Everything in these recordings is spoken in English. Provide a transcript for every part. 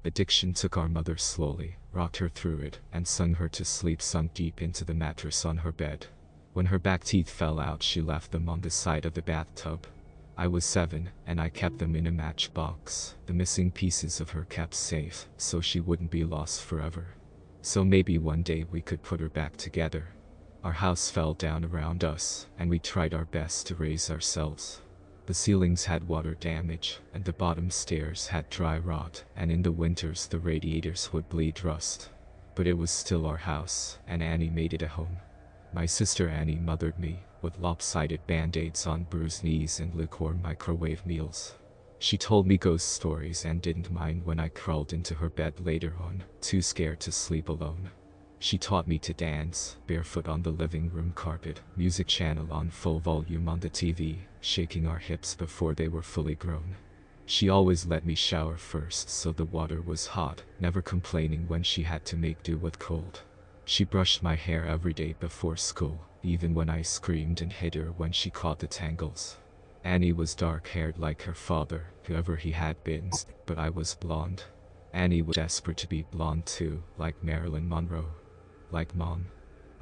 Addiction took our mother slowly, rocked her through it, and sung her to sleep sunk deep into the mattress on her bed. When her back teeth fell out, she left them on the side of the bathtub. I was 7, and I kept them in a matchbox. The missing pieces of her kept safe, so she wouldn't be lost forever. So maybe one day we could put her back together. Our house fell down around us, and we tried our best to raise ourselves. The ceilings had water damage, and the bottom stairs had dry rot, and in the winters the radiators would bleed rust. But it was still our house, and Annie made it a home. My sister Annie mothered me, with lopsided band-aids on bruised knees and lukewarm microwave meals. She told me ghost stories and didn't mind when I crawled into her bed later on, too scared to sleep alone. She taught me to dance, barefoot on the living room carpet, music channel on full volume on the TV, shaking our hips before they were fully grown. She always let me shower first so the water was hot, never complaining when she had to make do with cold. She brushed my hair every day before school, even when I screamed and hit her when she caught the tangles. Annie was dark-haired like her father, whoever he had been, but I was blonde. Annie was desperate to be blonde too, like Marilyn Monroe. Like Mom.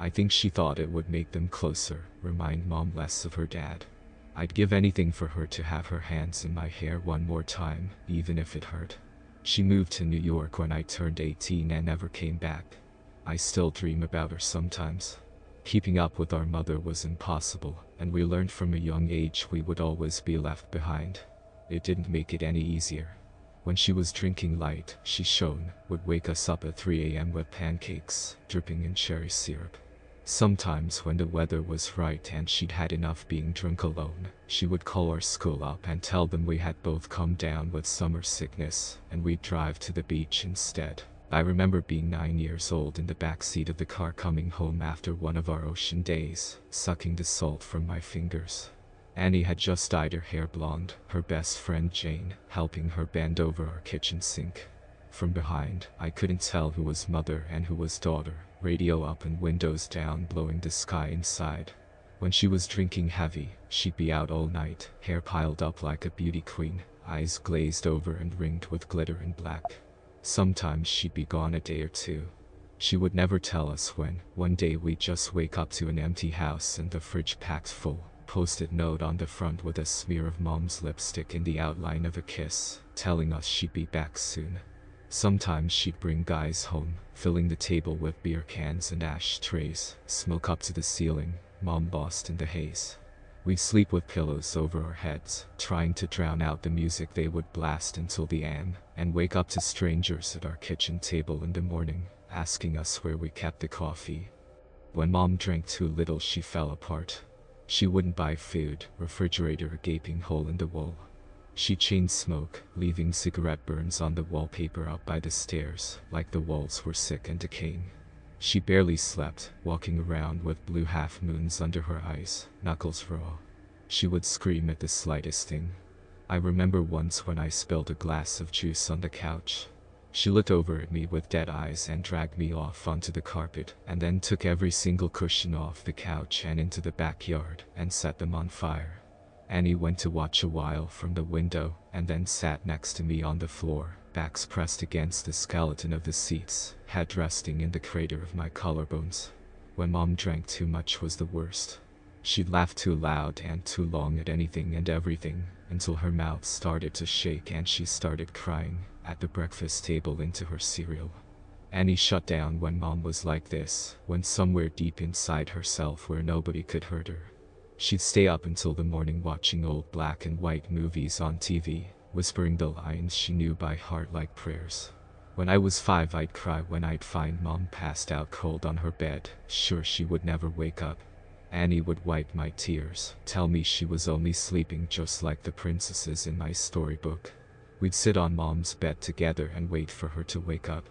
I think she thought it would make them closer, remind Mom less of her dad. I'd give anything for her to have her hands in my hair one more time, even if it hurt. She moved to New York when I turned 18 and never came back. I still dream about her sometimes. Keeping up with our mother was impossible, and we learned from a young age we would always be left behind. It didn't make it any easier. When she was drinking light, she shone, would wake us up at 3 a.m. with pancakes, dripping in cherry syrup. Sometimes when the weather was right and she'd had enough being drunk alone, she would call our school up and tell them we had both come down with summer sickness, and we'd drive to the beach instead. I remember being 9 years old in the back seat of the car coming home after one of our ocean days, sucking the salt from my fingers. Annie had just dyed her hair blonde, her best friend Jane, helping her bend over our kitchen sink. From behind, I couldn't tell who was mother and who was daughter, radio up and windows down blowing the sky inside. When she was drinking heavy, she'd be out all night, hair piled up like a beauty queen, eyes glazed over and ringed with glitter and black. Sometimes she'd be gone a day or two. She would never tell us when. One day we'd just wake up to an empty house and the fridge packed full. Post-it note on the front with a smear of Mom's lipstick in the outline of a kiss, telling us she'd be back soon. Sometimes she'd bring guys home, filling the table with beer cans and ashtrays, smoke up to the ceiling, Mom lost in the haze. We'd sleep with pillows over our heads, trying to drown out the music they would blast until the AM, and wake up to strangers at our kitchen table in the morning, asking us where we kept the coffee. When Mom drank too little, she fell apart. She wouldn't buy food, refrigerator a gaping hole in the wall. She chain smoke, leaving cigarette burns on the wallpaper up by the stairs, like the walls were sick and decaying. She barely slept, walking around with blue half-moons under her eyes, knuckles raw. She would scream at the slightest thing. I remember once when I spilled a glass of juice on the couch. She looked over at me with dead eyes and dragged me off onto the carpet, and then took every single cushion off the couch and into the backyard, and set them on fire. Annie went to watch a while from the window, and then sat next to me on the floor, backs pressed against the skeleton of the seats, head resting in the crater of my collarbones. When Mom drank too much was the worst. She'd laugh too loud and too long at anything and everything, until her mouth started to shake and she started crying at the breakfast table into her cereal. Annie shut down when Mom was like this, went somewhere deep inside herself where nobody could hurt her. She'd stay up until the morning watching old black and white movies on TV, whispering the lines she knew by heart like prayers. When I was 5, I'd cry when I'd find Mom passed out cold on her bed, sure she would never wake up. Annie would wipe my tears, tell me she was only sleeping just like the princesses in my storybook. We'd sit on Mom's bed together and wait for her to wake up.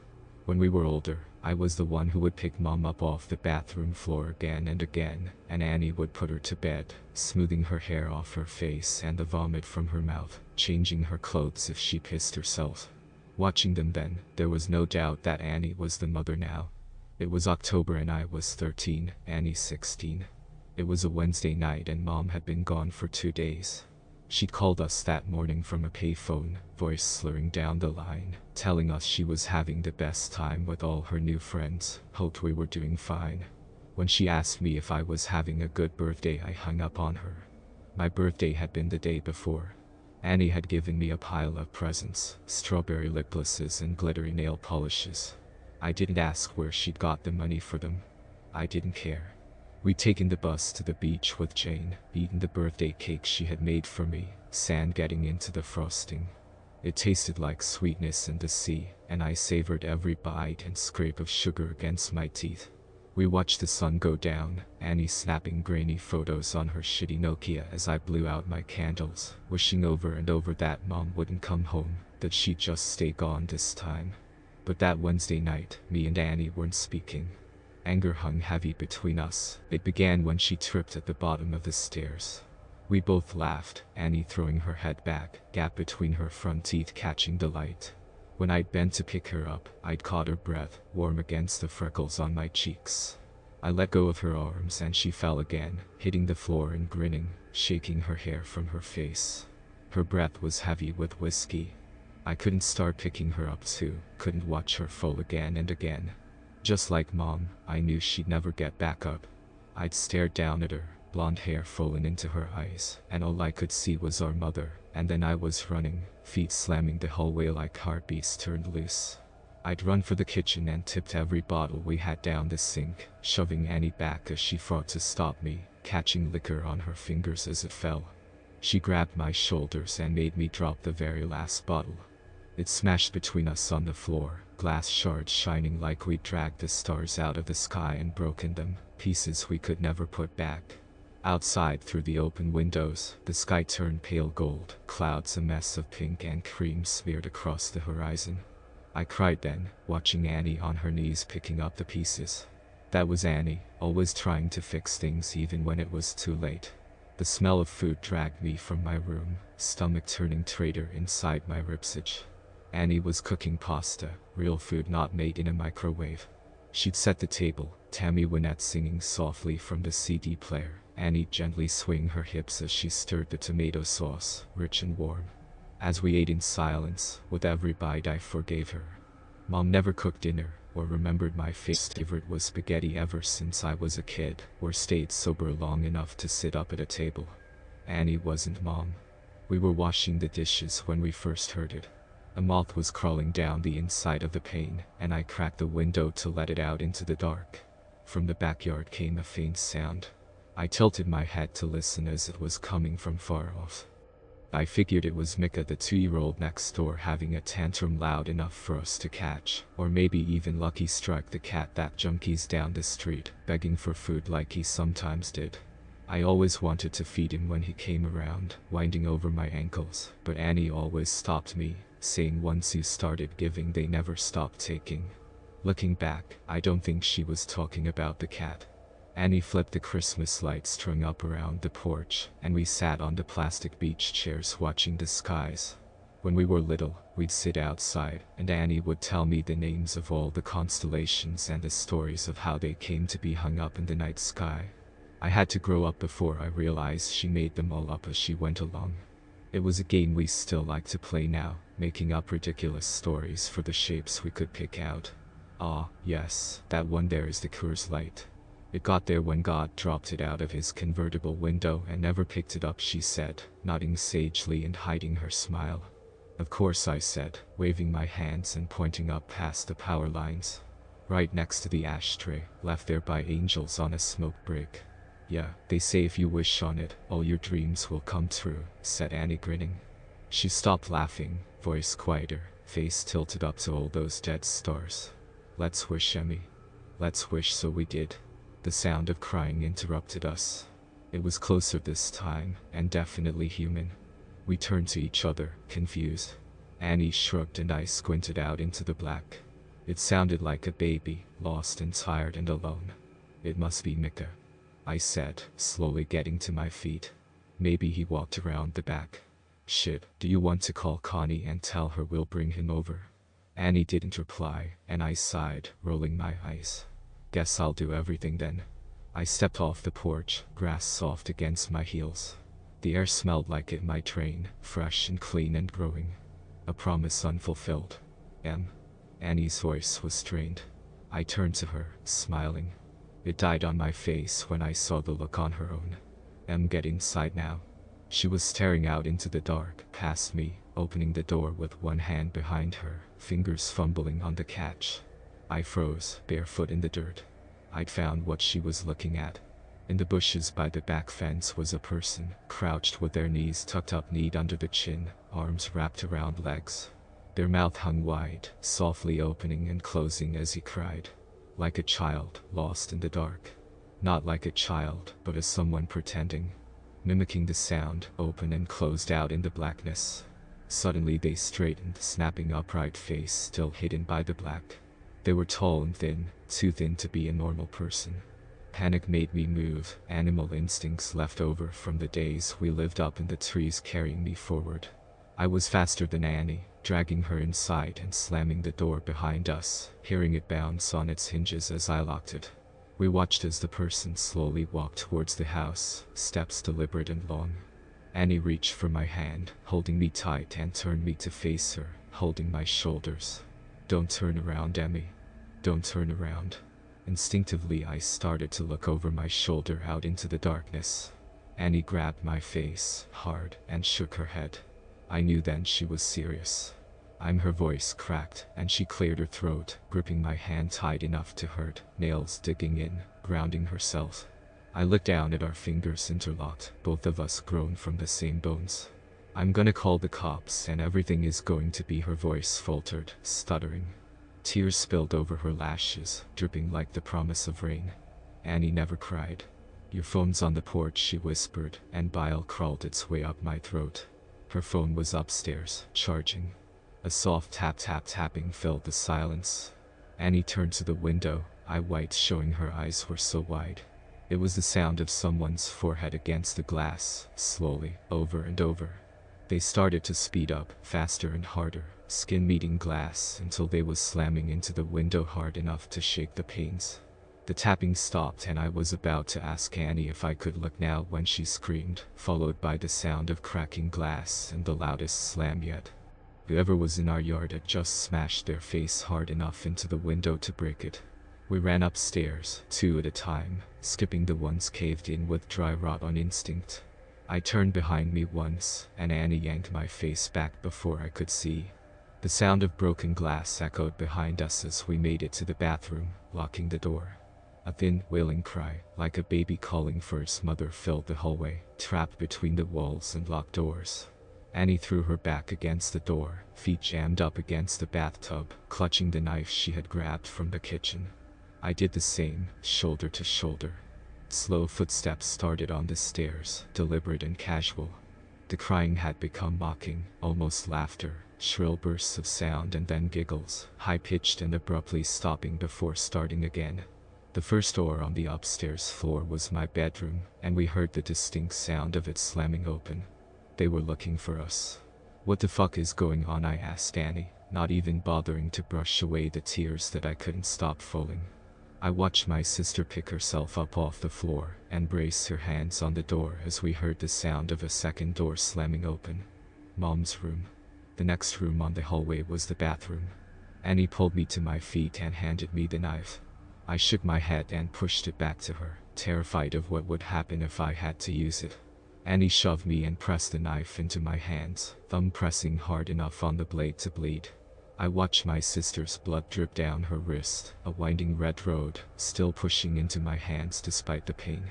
When we were older, I was the one who would pick Mom up off the bathroom floor again and again, and Annie would put her to bed, smoothing her hair off her face and the vomit from her mouth, changing her clothes if she pissed herself. Watching them then, there was no doubt that Annie was the mother now. It was October and I was 13, Annie 16. It was a Wednesday night and Mom had been gone for 2 days. She'd called us that morning from a payphone, voice slurring down the line, telling us she was having the best time with all her new friends, hoped we were doing fine. When she asked me if I was having a good birthday, I hung up on her. My birthday had been the day before. Annie had given me a pile of presents, strawberry lip glosses and glittery nail polishes. I didn't ask where she'd got the money for them. I didn't care. We'd taken the bus to the beach with Jane, eaten the birthday cake she had made for me, sand getting into the frosting. It tasted like sweetness in the sea, and I savored every bite and scrape of sugar against my teeth. We watched the sun go down, Annie snapping grainy photos on her shitty Nokia as I blew out my candles, wishing over and over that Mom wouldn't come home, that she'd just stay gone this time. But that Wednesday night, me and Annie weren't speaking. Anger hung heavy between us. It began when she tripped at the bottom of the stairs. We both laughed, Annie throwing her head back, gap between her front teeth catching the light. When I'd bent to pick her up, I'd caught her breath, warm against the freckles on my cheeks. I let go of her arms and she fell again, hitting the floor and grinning, shaking her hair from her face. Her breath was heavy with whiskey. I couldn't start picking her up too, couldn't watch her fall again and again. Just like Mom, I knew she'd never get back up. I'd stared down at her, blonde hair fallen into her eyes, and all I could see was our mother, and then I was running, feet slamming the hallway like heartbeats turned loose. I'd run for the kitchen and tipped every bottle we had down the sink, shoving Annie back as she fought to stop me, catching liquor on her fingers as it fell. She grabbed my shoulders and made me drop the very last bottle. It smashed between us on the floor, glass shards shining like we'd dragged the stars out of the sky and broken them, pieces we could never put back. Outside through the open windows, the sky turned pale gold, clouds a mess of pink and cream smeared across the horizon. I cried then, watching Annie on her knees picking up the pieces. That was Annie, always trying to fix things even when it was too late. The smell of food dragged me from my room, stomach turning traitor inside my ribsage. Annie was cooking pasta, real food not made in a microwave. She'd set the table, Tammy Wynette singing softly from the CD player, Annie gently swaying her hips as she stirred the tomato sauce, rich and warm. As we ate in silence, with every bite I forgave her. Mom never cooked dinner, or remembered my favorite was spaghetti ever since I was a kid, or stayed sober long enough to sit up at a table. Annie wasn't Mom. We were washing the dishes when we first heard it. A moth was crawling down the inside of the pane, and I cracked the window to let it out into the dark. From the backyard came a faint sound. I tilted my head to listen as it was coming from far off. I figured it was Mika, the 2-year-old next door, having a tantrum loud enough for us to catch, or maybe even Lucky Strike, the cat that junkies down the street, begging for food like he sometimes did. I always wanted to feed him when he came around, winding over my ankles, but Annie always stopped me, saying once you started giving they never stopped taking. Looking back, I don't think she was talking about the cat. Annie flipped the Christmas lights strung up around the porch, and we sat on the plastic beach chairs watching the skies. When we were little, we'd sit outside, and Annie would tell me the names of all the constellations and the stories of how they came to be hung up in the night sky. I had to grow up before I realized she made them all up as she went along. It was a game we still like to play now, making up ridiculous stories for the shapes we could pick out. Ah, yes, that one there is the Coors Light. It got there when God dropped it out of his convertible window and never picked it up, she said, nodding sagely and hiding her smile. Of course, I said, waving my hands and pointing up past the power lines. Right next to the ashtray, left there by angels on a smoke break. Yeah, they say if you wish on it, all your dreams will come true, said Annie, grinning. She stopped laughing, voice quieter, face tilted up to all those dead stars. Let's wish, Emmy. Let's wish. So we did. The sound of crying interrupted us. It was closer this time, and definitely human. We turned to each other, confused. Annie shrugged and I squinted out into the black. It sounded like a baby, lost and tired and alone. It must be Mika, I said, slowly getting to my feet. Maybe he walked around the back. Shit, do you want to call Connie and tell her we'll bring him over? Annie didn't reply, and I sighed, rolling my eyes. Guess I'll do everything then. I stepped off the porch, grass soft against my heels. The air smelled like it might rain, fresh and clean and growing. A promise unfulfilled. Annie's voice was strained. I turned to her, smiling. It died on my face when I saw the look on her own. Get inside now. She was staring out into the dark, past me, opening the door with one hand behind her, fingers fumbling on the catch. I froze, barefoot in the dirt. I'd found what she was looking at. In the bushes by the back fence was a person, crouched with their knees tucked up neat under the chin, arms wrapped around legs. Their mouth hung wide, softly opening and closing as he cried. Like a child, lost in the dark. Not like a child, but as someone pretending. Mimicking the sound, open and closed out in the blackness. Suddenly they straightened, snapping upright face still hidden by the black. They were tall and thin, too thin to be a normal person. Panic made me move, animal instincts left over from the days we lived up in the trees carrying me forward. I was faster than Annie, dragging her inside and slamming the door behind us, hearing it bounce on its hinges as I locked it. We watched as the person slowly walked towards the house, steps deliberate and long. Annie reached for my hand, holding me tight and turned me to face her, holding my shoulders. Don't turn around, Emmy. Don't turn around. Instinctively I started to look over my shoulder out into the darkness. Annie grabbed my face, hard, and shook her head. I knew then she was serious. Her voice cracked, and she cleared her throat, gripping my hand tight enough to hurt, nails digging in, grounding herself. I looked down at our fingers interlocked, both of us grown from the same bones. I'm gonna call the cops and everything is going to be, her voice faltered, stuttering. Tears spilled over her lashes, dripping like the promise of rain. Annie never cried. Your phone's on the porch, she whispered, and bile crawled its way up my throat. Her phone was upstairs, charging. A soft tapping filled the silence. Annie turned to the window, eye white, showing her eyes were so wide. It was the sound of someone's forehead against the glass, slowly, over and over. They started to speed up, faster and harder, skin meeting glass until they was slamming into the window hard enough to shake the panes. The tapping stopped and I was about to ask Annie if I could look now when she screamed, followed by the sound of cracking glass and the loudest slam yet. Whoever was in our yard had just smashed their face hard enough into the window to break it. We ran upstairs, two at a time, skipping the ones caved in with dry rot on instinct. I turned behind me once, and Annie yanked my face back before I could see. The sound of broken glass echoed behind us as we made it to the bathroom, locking the door. A thin, wailing cry, like a baby calling for its mother, filled the hallway, trapped between the walls and locked doors. Annie threw her back against the door, feet jammed up against the bathtub, clutching the knife she had grabbed from the kitchen. I did the same, shoulder to shoulder. Slow footsteps started on the stairs, deliberate and casual. The crying had become mocking, almost laughter, shrill bursts of sound and then giggles, high-pitched and abruptly stopping before starting again. The first door on the upstairs floor was my bedroom, and we heard the distinct sound of it slamming open. They were looking for us. What the fuck is going on? I asked Annie, not even bothering to brush away the tears that I couldn't stop falling. I watched my sister pick herself up off the floor and brace her hands on the door as we heard the sound of a second door slamming open. Mom's room. The next room on the hallway was the bathroom. Annie pulled me to my feet and handed me the knife. I shook my head and pushed it back to her, terrified of what would happen if I had to use it. Annie shoved me and pressed the knife into my hands, thumb pressing hard enough on the blade to bleed. I watched my sister's blood drip down her wrist, a winding red road, still pushing into my hands despite the pain.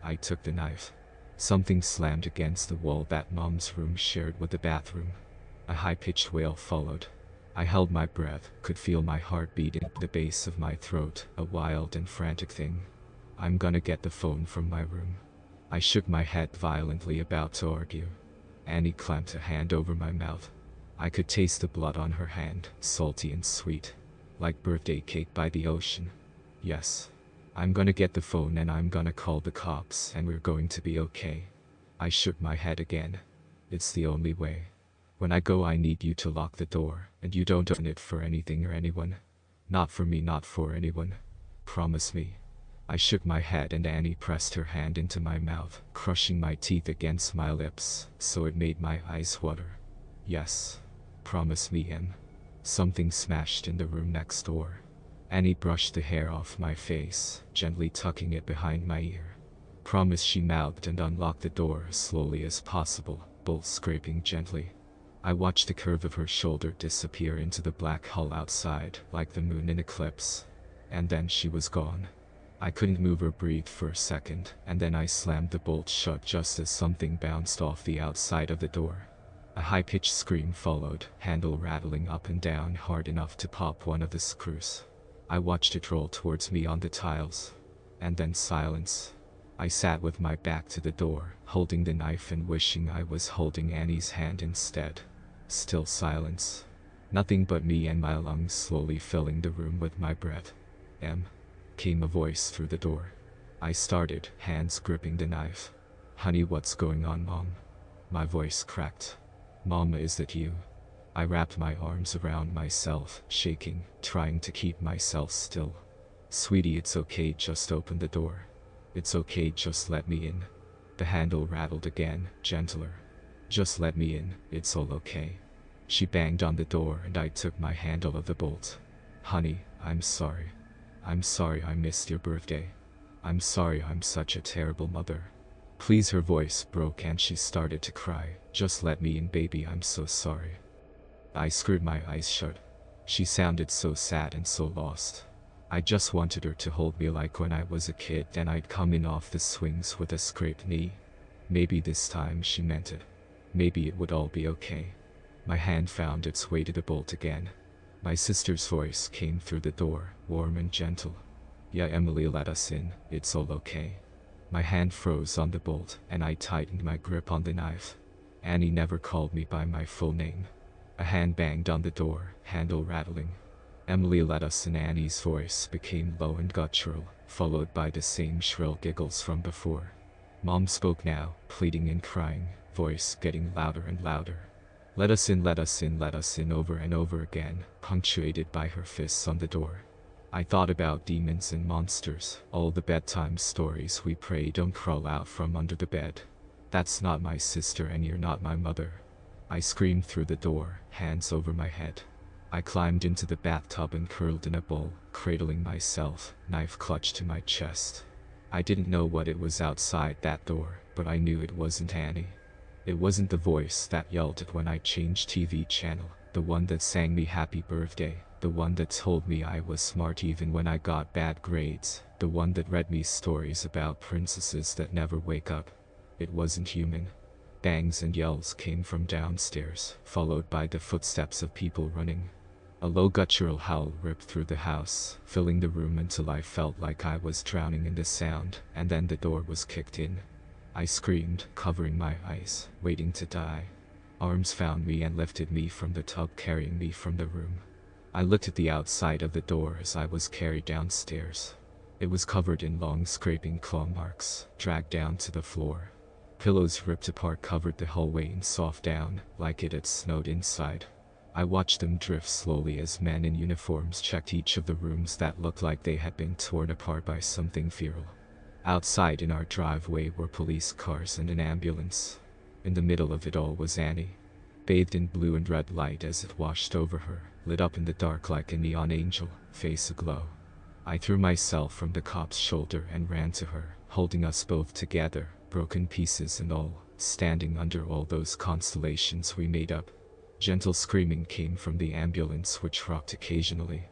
I took the knife. Something slammed against the wall that Mom's room shared with the bathroom. A high-pitched wail followed. I held my breath, could feel my heart beat in the base of my throat, a wild and frantic thing. I'm gonna get the phone from my room. I shook my head violently, about to argue. Annie clamped a hand over my mouth. I could taste the blood on her hand, salty and sweet, like birthday cake by the ocean. Yes. I'm gonna get the phone and I'm gonna call the cops and we're going to be okay. I shook my head again. It's the only way. When I go I need you to lock the door, and you don't open it for anything or anyone. Not for me, not for anyone. Promise me. I shook my head and Annie pressed her hand into my mouth, crushing my teeth against my lips, so it made my eyes water. Yes. Promise me, Em. Something smashed in the room next door. Annie brushed the hair off my face, gently tucking it behind my ear. Promise, she mouthed and unlocked the door as slowly as possible, bolt scraping gently. I watched the curve of her shoulder disappear into the black hull outside, like the moon in eclipse. And then she was gone. I couldn't move or breathe for a second, and then I slammed the bolt shut just as something bounced off the outside of the door. A high-pitched scream followed, handle rattling up and down hard enough to pop one of the screws. I watched it roll towards me on the tiles. And then silence. I sat with my back to the door, holding the knife and wishing I was holding Annie's hand instead. Still silence. Nothing but me and my lungs slowly filling the room with my breath. Em. Came a voice through the door. I started, hands gripping the knife. Honey, what's going on, Mom? My voice cracked. Mama, is that you? I wrapped my arms around myself, shaking, trying to keep myself still. Sweetie, it's okay, just open the door. It's okay, just let me in. The handle rattled again, gentler. Just let me in, it's all okay. She banged on the door and I took my handle of the bolt. Honey, I'm sorry. I'm sorry I missed your birthday. I'm sorry I'm such a terrible mother. Please, her voice broke and she started to cry. Just let me in, baby, I'm so sorry. I screwed my eyes shut. She sounded so sad and so lost. I just wanted her to hold me like when I was a kid and I'd come in off the swings with a scraped knee. Maybe this time she meant it. Maybe it would all be okay. My hand found its way to the bolt again. My sister's voice came through the door, warm and gentle. Yeah, Emily, let us in, it's all okay. My hand froze on the bolt, and I tightened my grip on the knife. Annie never called me by my full name. A hand banged on the door, handle rattling. Emily, let us in. Annie's voice became low and guttural, followed by the same shrill giggles from before. Mom spoke now, pleading and crying, voice getting louder and louder. Let us in, let us in, let us in, over and over again, punctuated by her fists on the door. I thought about demons and monsters, all the bedtime stories we pray don't crawl out from under the bed. That's not my sister and you're not my mother. I screamed through the door, hands over my head. I climbed into the bathtub and curled in a ball, cradling myself, knife clutched to my chest. I didn't know what it was outside that door, but I knew it wasn't Annie. It wasn't the voice that yelled at when I changed TV channel, the one that sang me happy birthday, the one that told me I was smart even when I got bad grades, the one that read me stories about princesses that never wake up. It wasn't human. Bangs and yells came from downstairs, followed by the footsteps of people running. A low guttural howl ripped through the house, filling the room until I felt like I was drowning in the sound, and then the door was kicked in. I screamed, covering my eyes, waiting to die. Arms found me and lifted me from the tub, carrying me from the room. I looked at the outside of the door as I was carried downstairs. It was covered in long scraping claw marks, dragged down to the floor. Pillows ripped apart covered the hallway in soft down, like it had snowed inside. I watched them drift slowly as men in uniforms checked each of the rooms that looked like they had been torn apart by something feral. Outside in our driveway were police cars and an ambulance. In the middle of it all was Annie, bathed in blue and red light as it washed over her, lit up in the dark like a neon angel, face aglow. I threw myself from the cop's shoulder and ran to her, holding us both together, broken pieces and all, standing under all those constellations we made up. Gentle screaming came from the ambulance, which rocked occasionally.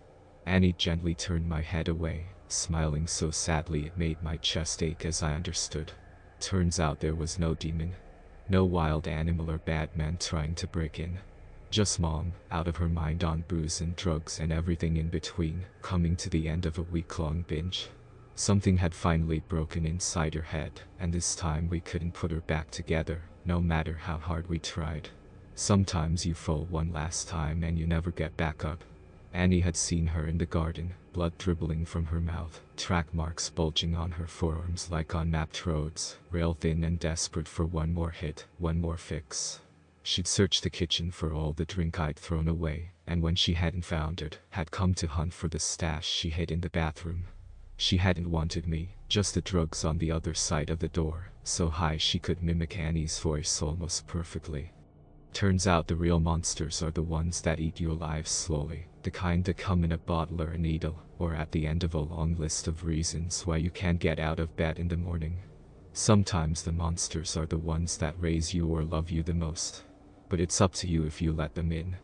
Annie gently turned my head away, smiling so sadly it made my chest ache as I understood. Turns out there was no demon. No wild animal or bad man trying to break in. Just Mom, out of her mind on booze and drugs and everything in between, coming to the end of a week-long binge. Something had finally broken inside her head, and this time we couldn't put her back together, no matter how hard we tried. Sometimes you fall one last time and you never get back up. Annie had seen her in the garden, blood dribbling from her mouth, track marks bulging on her forearms like on mapped roads, rail thin and desperate for one more hit, one more fix. She'd searched the kitchen for all the drink I'd thrown away, and when she hadn't found it, had come to hunt for the stash she hid in the bathroom. She hadn't wanted me, just the drugs on the other side of the door, so high she could mimic Annie's voice almost perfectly. Turns out the real monsters are the ones that eat your lives slowly, the kind that come in a bottle or a needle, or at the end of a long list of reasons why you can't get out of bed in the morning. Sometimes the monsters are the ones that raise you or love you the most. But it's up to you if you let them in.